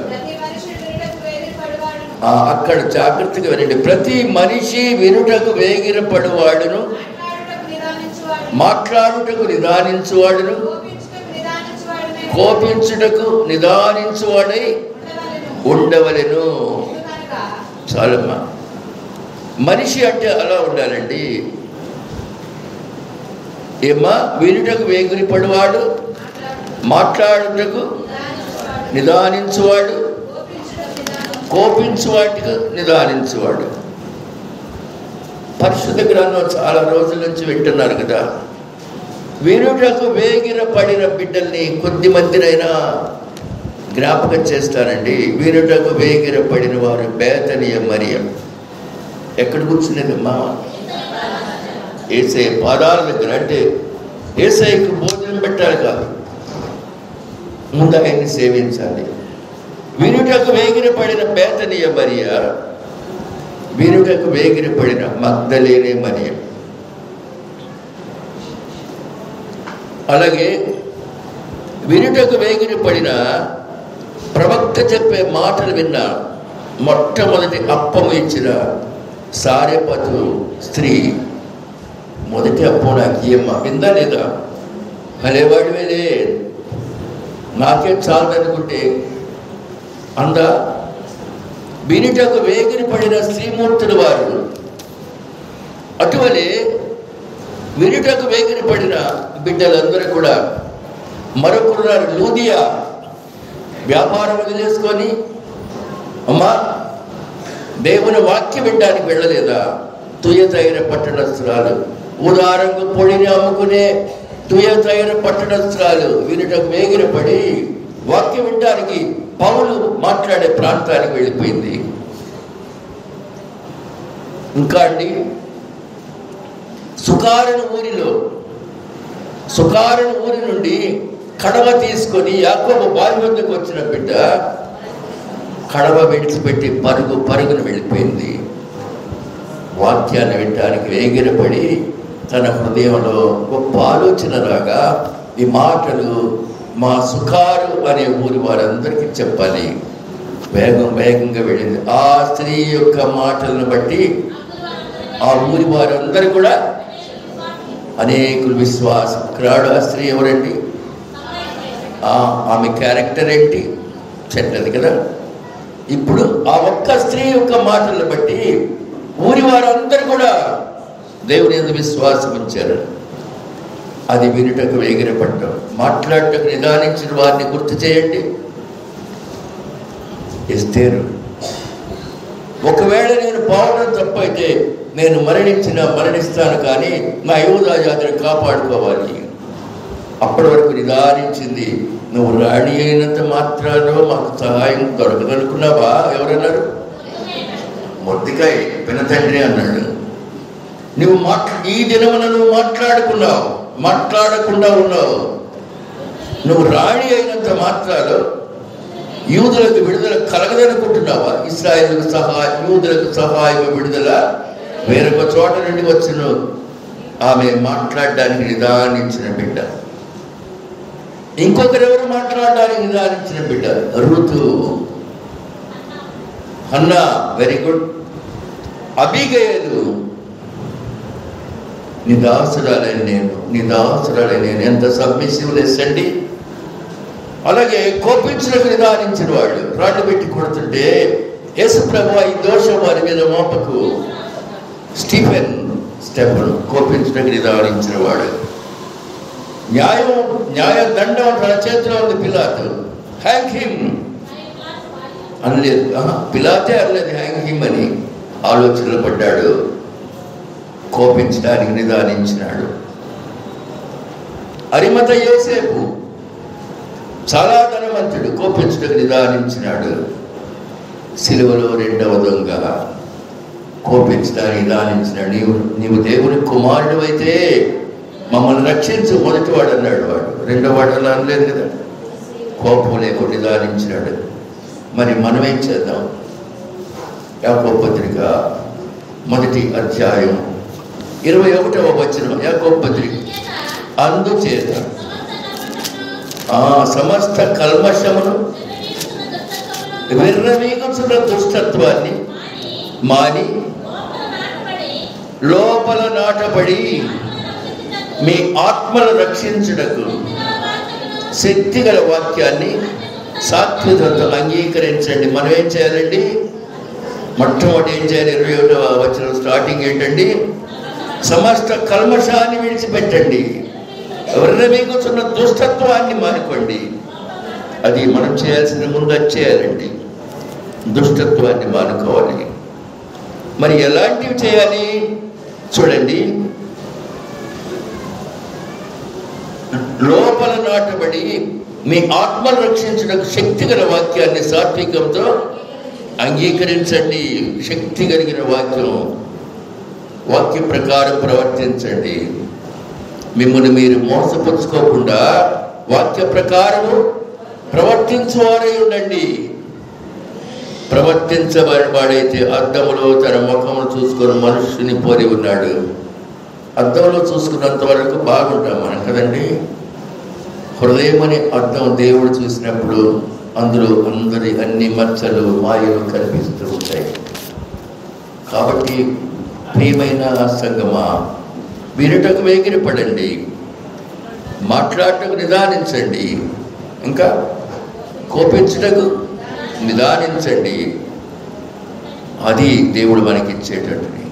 అక్కడ జాగ్రత్తగా వినండి. ప్రతి మనిషి వినుటకు వేగిరపడువాడును, మాట్లాడుటకు నిదానించువాడును, కోపించుటకు నిదానించువాడై ఉండవలెను. చాలమ్మా. మనిషి అంటే అలా ఉండాలండి. ఏమ్మా? వినుటకు వేగిరపడువాడు, మాట్లాడుటకు నిదానించువాడు, కోపించువాటికి నిదానించువాడు. పరిశుద్ధ గ్రంథం చాలా రోజుల నుంచి వింటున్నారు కదా. వినుటకు వేగిరపడిన బిడ్డల్ని కొద్ది మందినైనా జ్ఞాపకం చేస్తానండి. వినుటకు వేగిరపడిన వారు బేతనియ మరియ ఎక్కడ కూర్చునేదమ్మా? యేసయ్య పాదాల దగ్గర. అంటే యేసయ్యకు భోజనం పెట్టాలి కాదు, ముందు ఆయన్ని సేవించాలి. వినుటకు వేగిరపడిన బేతనియ మరియ, వినుటకు వేగిరపడిన మగ్దలేనే మరియ. అలాగే వినుటకు వేగిరపడిన ప్రవక్త చెప్పే మాటలు విన్న మొట్టమొదటి అప్పము ఇచ్చిన సారెపతు స్త్రీ, మొదటి అప్పం నాకు ఇయ్యమ్మా, విందా లేదా? భలేవాడివేలే, నాకేం చాలదనుకుంటే అందా. వినుటకు వేగిరపడిన శ్రీమూర్తులు వారు. అటువలే వినుటకు వేగిరపడిన బిడ్డలందరూ కూడా. మరొకరున్నారు, లూదియా వ్యాపారం వదిలేసుకొని, అమ్మా దేవుని వాక్యం వినడానికి వెళ్ళలేదా? తుయతైర పట్టణస్థురాలు, ఉదారంగా పొడిని అమ్ముకునే తుయతైర పట్టణస్థురాలు వినుటకు వేగిరపడి వాక్యం వినడానికి పౌలు మాట్లాడే ప్రాంతానికి వెళ్ళిపోయింది. ఇంకా అండి, సుకారుని ఊరి నుండి కడవ తీసుకొని యాకోబు బావి వద్దకు వచ్చిన బిడ్డ కడవ విడిచిపెట్టి పరుగును వెళ్ళిపోయింది. వాక్యాన్ని వినడానికి వేగిరపడి తన హృదయంలో గొప్ప ఆలోచన రాగా, ఈ మాటలు మా సుకారు అనే ఊరి వారందరికీ చెప్పాలి. వేగంగా వెళ్ళింది. ఆ స్త్రీ యొక్క మాటలను బట్టి ఆ ఊరి వారందరూ కూడా అనేకులు విశ్వాసం. క్రాడు ఆ స్త్రీ ఎవరండి? ఆమె క్యారెక్టర్ ఏంటి? చెడ్డది కదా. ఇప్పుడు ఆ ఒక్క స్త్రీ యొక్క మాటలను బట్టి ఊరి వారందరూ కూడా దేవుని యందు విశ్వాసం ఉంచారు. అది వినుటకు వేగిరపడ్డం. మాట్లాడటకు నిదానించిన వారిని గుర్తు చేయండి. ఎస్తేరు, ఒకవేళ నేను పోవడం తప్పైతే నేను మరణిస్తాను, కానీ నా యూదా జాతిని కాపాడుకోవాలి. అప్పటి వరకు నిదానించింది. నువ్వు రాణి అయినంత మాత్రాన మాకు సహాయం దొరకదనుకున్నావా? ఎవరన్నారు? మొద్దికాయ పినతండ్రి అన్నాడు. నువ్వు ఈ దినమున నువ్వు మాట్లాడకుండా ఉన్నావు. నువ్వు రాణి అయినంత మాత్రాన యూదులకు విడుదల కలగదనుకుంటున్నావా? యూదులకు సహాయం విడుదల వేరొక చోట నుండి వచ్చిన ఆమె మాట్లాడడానికి నిదానించిన బిడ్డ. ఇంకొకరెవరు మాట్లాడడానికి నిదానించిన బిడ్డ? రుతు, హన్నా, వెరీ గుడ్. అబీగయలు నీ దాసురాలైన నేను ఎంత సబ్మిసివ్నెస్ అండి. అలాగే కోపించులకు నిదానించిన వాళ్ళు రాళ్ళు పెట్టి కొడుతుంటే యేసు ప్రభువా ఈ దోషం వారి మీద మోపకు. స్టీఫెన్ కోపించులకు నిదానించిన వాడు. న్యాయ దండం తన చేతిలో ఉంది. పిలాతు హ్యాంగ్ హిమ్ అనలేదు, పిలాతే అనలేదు హ్యాంగ్ హిమ్ అని ఆలోచనలు పడ్డాడు. కోపించడానికి నిదానించినాడు. అరిమత యోసేపు చాలా ధనవంతుడు, కోపించడానికి నిదానించినాడు. సిలువలో రెండవ దొంగ కోపించడానికి నిదానించినాడు. నీవు దేవుని కుమారుడు అయితే మమ్మల్ని రక్షించు మొదటివాడు అన్నాడు. వాడు రెండో వాడు అలా అనలేదు కదా, కోపం లేకుండా నిదానించినాడు. మరి మనం ఏం చేద్దాం? యాకోబు పత్రిక 1వ అధ్యాయం 21వ వచనం. యాకోబు పత్రిక. అందుచేత సమస్త కల్మషమును విర్రవీగుచున్న దుష్టత్వాన్ని మాని లోపల నాటబడి మీ ఆత్మను రక్షించుటకు శక్తిగల వాక్యాన్ని సాత్వికతతో అంగీకరించండి. మనం ఏం చేయాలండి? మొట్టమొదటి ఏం చేయాలి? 21వ వచనం స్టార్టింగ్ ఏంటండి? సమస్త కల్మషాన్ని విడిచిపెట్టండి, విర్రవీగుచున్న దుష్టత్వాన్ని మానుకోండి. అది మనం చేయాల్సిన ముందు అది చేయాలండి. దుష్టత్వాన్ని మానుకోవాలి. మరి ఎలాంటివి చేయాలి చూడండి. లోపల నాటబడి మీ ఆత్మను రక్షించడానికి శక్తిగల వాక్యాన్ని సాత్వికంతో అంగీకరించండి. శక్తి కలిగిన వాక్య ప్రకారం ప్రవర్తించండి. మిమ్మల్ని మీరు మోసపుచ్చుకోకుండా వాక్య ప్రకారము ప్రవర్తించువారై ఉండండి. ప్రవర్తించబడివాడైతే అద్దంలో తన ముఖమును చూసుకొని మనుషుని పోలి ఉన్నాడు. అద్దంలో చూసుకున్నంత వరకు బాగుంటాం మనం కదండి. హృదయం అనే అద్దం దేవుడు చూసినప్పుడు అందులో అన్ని మచ్చలు మాయలు కనిపిస్తూ ఉంటాయి. కాబట్టి ప్రియమైన సంగమా, వినుటకు వేగిరపడండి, మాట్లాడటకు నిదానించండి, ఇంకా కోపించుటకు నిదానించండి. అది దేవుడు మనకిచ్చేటటువంటి.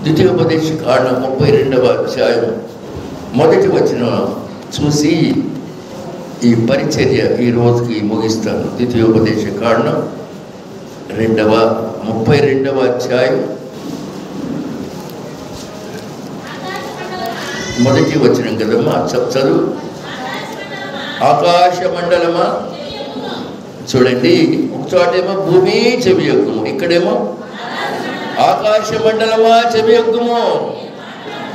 ద్వితీయోపదేశ కాండం 32వ అధ్యాయం 1వ వచనం చూసి ఈ పరిచర్య ఈ రోజుకి ముగిస్తాను. ద్వితీయోపదేశ కాండం 32వ అధ్యాయం 1వ వచనం కదమ్మా, చదువు. ఆకాశ మండలమా, చూడండి, ఒక చోటేమో భూమి చెవియొగ్గుము, ఇక్కడేమో ఆకాశ మండలమా చెవియొగ్గుము,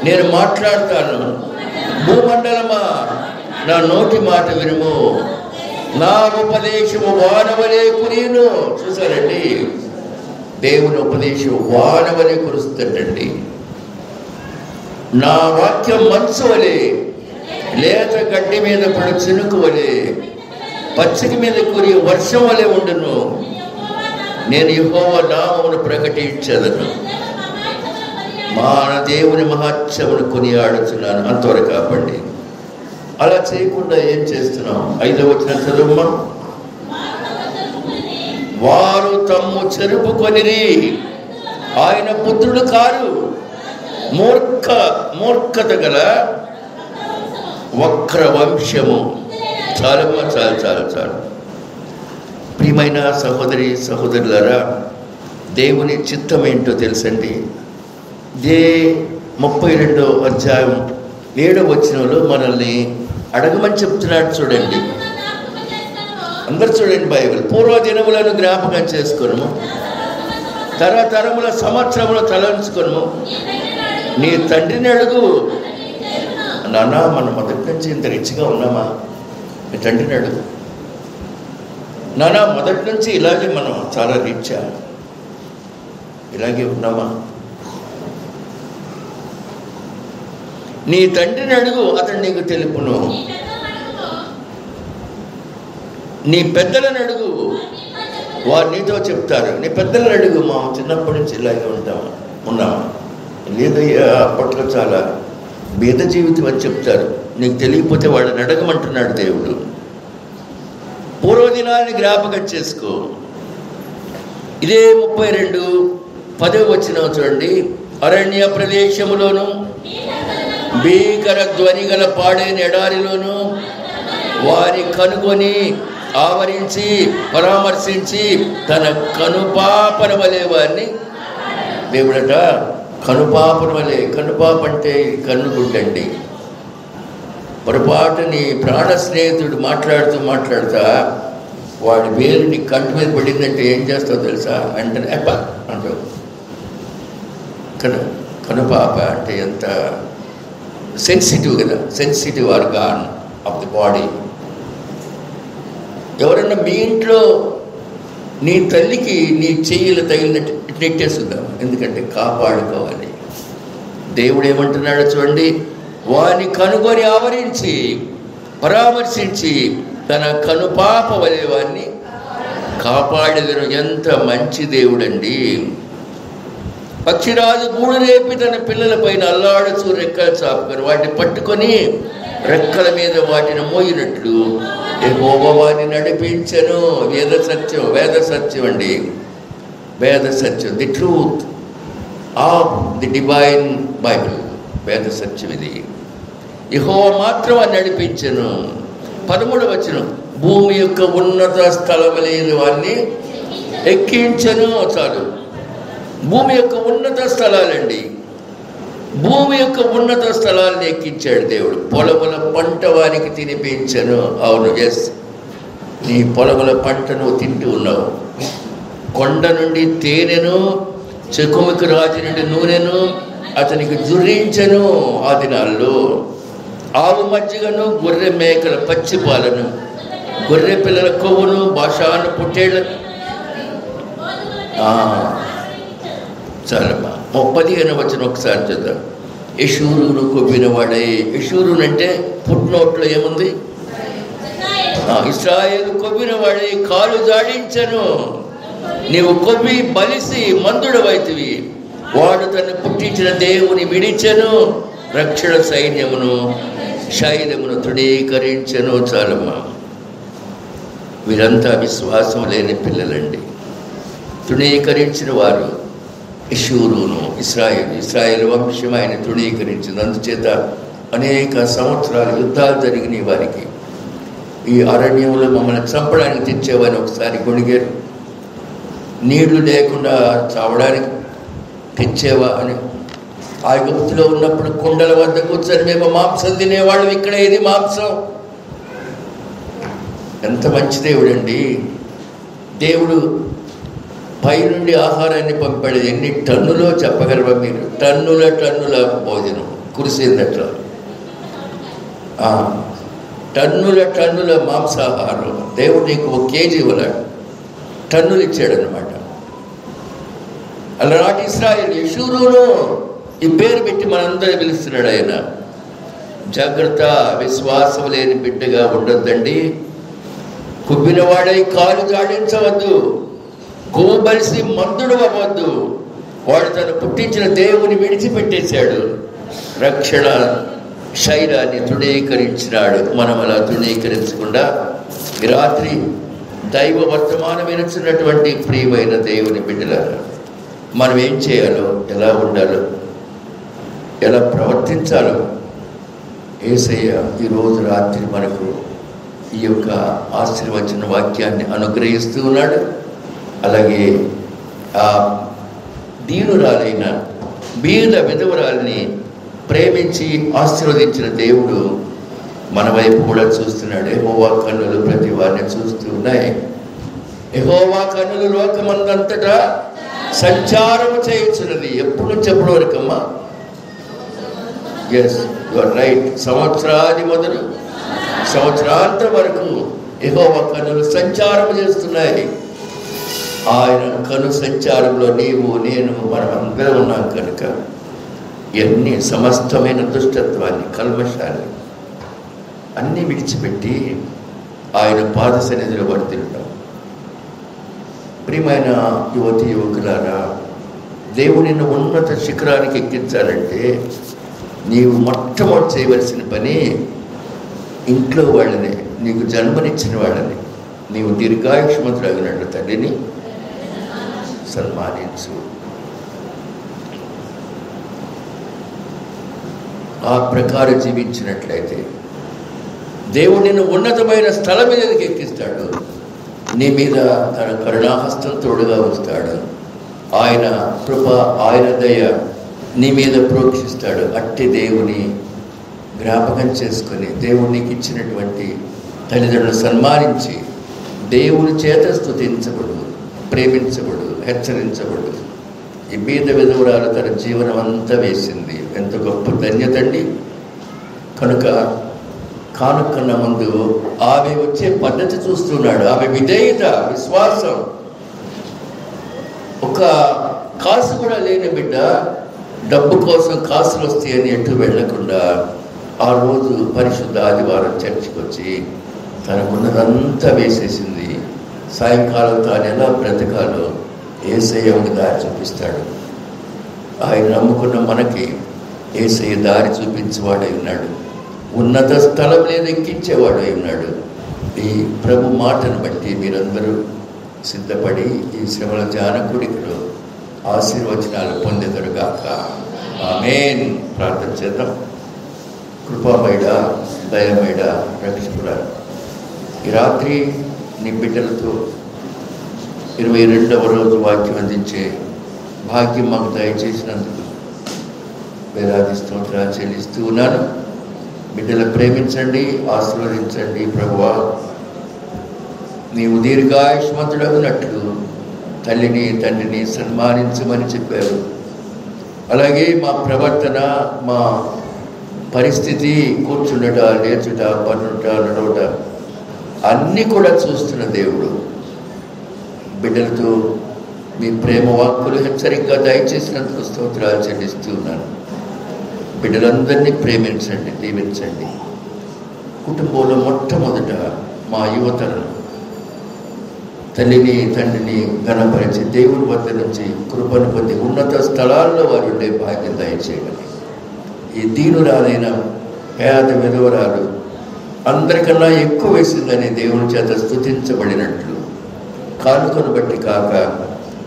నేను మాట్లాడతాను. భూమండలమా నా నోటి మాట వినుము, నా ఉపదేశము వానవలే కురియను. చూసారండి, దేవుని ఉపదేశం వానవలే కురుస్తుందండి. నా వాక్యం మంచు వలె, లేత గడ్డి మీద పడు చినుకు వలె, పచ్చిక మీద కురియ వర్షం వలె ఉండును. నేను యెహోవా నామమును ప్రకటించదను, మా దేవుని మహాత్మ్యమును కొనియాడుచున్నాను. అంతవరకు కాపండి. అలా చేయకుండా ఏం చేస్తున్నాం? 5వ వచనం చదువుమా. వారు తమ్ము చెరుపుకొనిరి, ఆయన పుత్రుడు కారు, మూర్ఖత గల వక్ర వంశము. చాలమ్మా, చాలు. ప్రియమైన సహోదరి సహోదరులారా, దేవుని చిత్తం ఏంటో తెలుసండి. 32వ అధ్యాయం 7వ వచనంలో మనల్ని అడగమని చెప్తున్నాడు. చూడండి, అందరు చూడండి బైబిల్. పూర్వదినములను జ్ఞాపకం చేసుకొనుము, తరతరముల సంవత్సరములు తలంచుకొనుము, నీ తండ్రిని అడుగు. నాన్న, మనం మొదటి నుంచి ఇంత రిచ్గా ఉన్నామా? నీ తండ్రిని అడుగు. నాన్న, మొదటి నుంచి ఇలాగే మనం చాలా రిచ్చా, ఇలాగే ఉన్నామా? నీ తండ్రిని అడుగు, అతడు నీకు తెలుపును. నీ పెద్దలను అడుగు, వారు నీతో చెప్తారు. నీ పెద్దలను అడుగు, మా చిన్నప్పటి నుంచి ఇలాగే ఉన్నామా? లేదయ్యా, అప్పట్లో చాలా బీద జీవితం అని చెప్తారు. నీకు తెలియకపోతే వాళ్ళని అడగమంటున్నాడు దేవుడు. పూర్వదినాన్ని జ్ఞాపకం చేసుకో. ఇదే 32:10 చూడండి. అరణ్య ప్రదేశములోను భీకర ధ్వని గల పాడైన ఎడారిలోను వారి కనుగొని ఆవరించి పరామర్శించి తన కనుపాపన వలె వారిని దేవుడట కనుపాపన వలె. కనుపాప అంటే కన్నుగుడ్డండి. పొరపాటుని ప్రాణ స్నేహితుడు మాట్లాడుతా వాడి వేలుని కంటి మీద పడిందంటే ఏం చేస్తావు తెలుసా? వెంటనే అబ్బా అంటావు. కనుపాప అంటే ఎంత సెన్సిటివ్ కదా, sensitive organ of the body. ఎవరన్నా మీ ఇంట్లో నీ తల్లికి నీ చెయ్యిలు తగిలినట్టు నెట్టేస్తుందాం, ఎందుకంటే కాపాడుకోవాలి. దేవుడు ఏమంటున్నాడో చూడండి. వాని కనుగొని ఆవరించి పరామర్శించి తన కనుపాప వలె వారిని కాపాడేదను. ఎంత మంచి దేవుడండి. పక్షిరాజు గూడు రేపి తన పిల్లల పైన అల్లాడుచూ రెక్కలు చాపుకొని వాటిని పట్టుకొని రెక్కల మీద వాటిని మోయినట్లు యెహోవా వారిని నడిపించెను. వేద సత్యం అండి. Veda Satyam, the truth of the divine Bible. Veda Satyam ఇది. యెహోవా మాత్రం అని నడిపించెను. 13 భూమి యొక్క ఉన్నత స్థలం లేని వారిని ఎక్కించెను. చాలు. భూమి యొక్క ఉన్నత స్థలాలండి. భూమి యొక్క ఉన్నత స్థలాలను ఎక్కించాడు దేవుడు. పొలముల పంట వారికి తినిపించను. అవును, ఎస్, నీ పొలముల పంట నువ్వు తింటూ ఉన్నావు. కొండ నుండి తేనెను, చెకుముకి రాజు నుండి నూనెను అతనికి జుర్రించను. ఆ దినాల్లో ఆవు మజ్జిగను, గొర్రె మేకల పచ్చిపాలను, గొర్రె పిల్లల కొవ్వును, భాషాను పుట్టేళ్ళ. చాలమ్మా. 15 ఒకసారి చూద్దాం. యెషూరును కొవ్వినవాడే. యెషూరును అంటే పుట్నోట్లో ఏముంది? ఇశ్రాయేలు కొవ్వినవాడే, కాలు జాడించను. నీవు కొవ్వి బలిసి మందుడవైతివి. వాడు తను పుట్టించిన దేవుని విడిచెను. రక్షణ శైలమును తృణీకరించెను. చాలమ్మా. వీరంతా విశ్వాసం లేని పిల్లలండి. తృణీకరించిన వారు యెషూరును, ఇశ్రాయేలు వంశం ఆయన తృణీకరించింది. అందుచేత అనేక సంవత్సరాలు యుద్ధాలు జరిగినాయి వారికి. ఈ అరణ్యంలో మమ్మల్ని చంపడానికి తెచ్చేవని ఒకసారి గొణిగారు. నీళ్లు లేకుండా చావడానికి తెచ్చేవా అని. ఆ గుప్తులో ఉన్నప్పుడు కుండల వద్ద కూర్చొని మేము మాంసం తినేవాళ్ళం. ఇక్కడ ఏది మాంసం? ఎంత మంచి దేవుడండి. దేవుడు పైనుండి ఆహారాన్ని పంపాడు. ఎన్ని టన్నులో చెప్పగలవా మీరు? టన్నుల భోజనం కురిసేందట్లా. టన్నుల మాంసాహారం. దేవుడు నీకు 1 కేజీ ఇవ్వలేడు, టన్నులు ఇచ్చాడనమాట. అలనాటి ఇశ్రాయేలు యెషూరును ఈ పేరు పెట్టి మనందరూ పిలుస్తున్నాడు ఆయన. జాగ్రత్త, విశ్వాసం లేని బిడ్డగా ఉండొద్దండి. కుబ్బినవాడై కాలు జాడించవద్దు. కొవ్వు బలిసి మందుడు అవ్వద్దు. వాడు తను పుట్టించిన దేవుని విడిచిపెట్టేశాడు. రక్షణ శైలాన్ని తృణీకరించినాడు. మనం అలా తృణీకరించకుండా ఈ రాత్రి దైవ వర్తమానం వినుచున్నటువంటి ప్రియమైన దేవుని బిడ్డలారా, మనం ఏం చేయాలో, ఎలా ఉండాలో, ఎలా ప్రవర్తించాలో యేసయ్య ఈరోజు రాత్రి మనకు ఈ యొక్క ఆశీర్వచన వాక్యాన్ని అనుగ్రహిస్తూ ఉన్నాడు. అలాగే ఆ దీనురాలైన బీద విధవరాల్ని ప్రేమించి ఆశీర్వదించిన దేవుడు మన వైపు కూడా చూస్తున్నాడు. యెహోవా కన్నులు ప్రతి వారిని చూస్తూ ఉన్నాయి. యెహోవా కన్నులు లోకమందంతటా సంచారము చేయించున్నది. ఎప్పటి నుంచి ఎప్పటి వరకమ్మా? Yes, you are right. సంవత్సరాది మొదలు సంవత్సరాంతం వరకు యెహోవా కన్నులు సంచారం చేస్తున్నాయి. ఆయన కను సంచారంలో నీవు, నేను, మనం అందరం ఉన్నాం కనుక ఎన్ని సమస్తమైన దుష్టత్వాన్ని, కల్మషాన్ని అన్నీ విడిచిపెట్టి ఆయన పాద సన్నిధిలో వర్తిల్లుతాం. ప్రియమైన యువతి యువకులారా, దేవునిని ఉన్నత శిఖరానికి ఎక్కించాలంటే నీవు మొట్టమొదటి చేయవలసిన పని ఇంట్లో వాళ్ళని, నీకు జన్మనిచ్చిన వాళ్ళని, నీవు దీర్ఘాయుష్మంతుడగినట్టు తల్లిని సన్మానించు. ఆ ప్రకారం జీవించినట్లయితే దేవుడు నిన్ను ఉన్నతమైన స్థలం మీదకి ఎక్కిస్తాడు. నీ మీద తన కరుణాహస్తం తోడుగా ఉంచుతాడు. ఆయన కృప, ఆయన దయ నీ మీద ప్రోక్షిస్తాడు. అట్టి దేవుని జ్ఞాపకం చేసుకొని దేవునికి ఇచ్చినటువంటి తల్లిదండ్రులను సన్మానించి దేవుని చేత స్తుతించబడు, ప్రేమించబడు, హెచ్చరించబడు. ఈ బీద విధవురాలు తన జీవనం అంతా వేసింది. ఎంత గొప్ప ధన్యత అండి. కనుక కానుకన్న ముందు ఆమె వచ్చే పద్ధతి చూస్తున్నాడు. ఆమె విధేయత, విశ్వాసం. ఒక కాసు కూడా లేని బిడ్డ డబ్బు కోసం కాసులు వస్తాయని ఎటు వెళ్లకుండా ఆ రోజు పరిశుద్ధ ఆదివారం చర్చికి వచ్చి తనకున్నదంతా వేసేసింది. సాయంకాలం తాను ఎలా బ్రతకాలో యేసయ్య దారి చూపిస్తాడు. ఆయన నమ్ముకున్న మనకి యేసయ్య దారి చూపించేవాడై ఉన్నాడు. ఉన్నత స్థలం లేదు ఎక్కించేవాడై ఉన్నాడు. ఈ ప్రభు మాటను బట్టి మీరందరూ సిద్ధపడి ఈ శ్రమల ధ్యాన కూడికలో ఆశీర్వచనాలు పొందెదరుగాక. ఆమేన్. ప్రార్థన చేద్దాం. కృపామయుడ, దయమయుడ, రక్షకుడ, ఈ రాత్రి నీ బిడ్డలతో 22వ రోజు వాక్యం అందించే భాగ్యం మాకు దయచేసినందుకు వేలాది స్తోత్రాలు చెల్లిస్తూ ఉన్నాను. బిడ్డలు ప్రేమించండి, ఆశీర్వదించండి. ప్రభువా, నీవు దీర్ఘాయుష్మంతుడగునట్లు తల్లిని తండ్రిని సన్మానించమని చెప్పారు. అలాగే మా ప్రవర్తన, మా పరిస్థితి, కూర్చుండట, లేచుట, పనుట, నడవట అన్నీ కూడా చూస్తున్న దేవుడు. బిడ్డలతో మీ ప్రేమ వాక్కులు హెచ్చరికగా దయచేసినందుకు స్తోత్రాలు చెల్లిస్తూ ఉన్నాను. బిడ్డలందరినీ ప్రేమించండి, దీవించండి. కుటుంబంలో మొట్టమొదట మా యువతలను తల్లిని తండ్రిని ఘనపరిచి దేవుడి వద్ద నుంచి కృపను పొంది ఉన్నత స్థలాల్లో వారు ఉండే భాగ్యం దయచేయమని. ఈ దీనురాలైన పేద విధవరాలు అందరికన్నా ఎక్కువ వేసిందని దేవుని చేత స్తుతించబడినట్లు కానుకను బట్టి కాక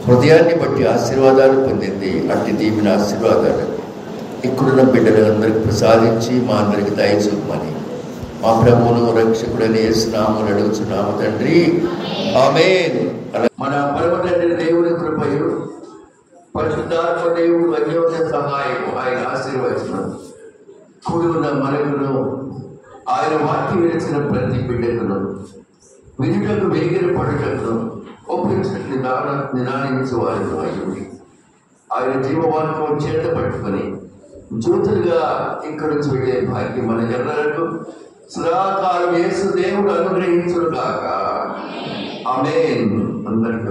హృదయాన్ని బట్టి ఆశీర్వాదాలు పొందింది. అట్టి దీవిన ఆశీర్వాదాలు ఇక్కడున్న బిడ్డలందరికీ ప్రసాదించి మా అందరికి దయచూపమని మా ప్రభువును రక్షకుడని యేసు నామములో అడుగుచున్నాము తండ్రి. ఆమేన్. మన పరమ తండ్రి దేవుని కృపయు పరిశుద్ధాత్మ దేవుడు అన్యోన్య సహాయము, ఆయన ఆశీర్వచనం కూడి ఉన్న మనకును, ఆయన వాక్యం విరిచిన ప్రతి బిడ్డకును వినుటకు వెలిగిన పడుటకును ఒప్పించినట్లు నిదానించు వారిను అయ్యుండి ఆయన జీవవాక్యం చేత పట్టుకొని జ్యోతులుగా ఇక్కడి నుంచి వెళ్ళే భాగ్యం మన జనులకు సదాకాలం యేసు దేవుడు అనుగ్రహించును గాక. ఆమేన్. అందరికీ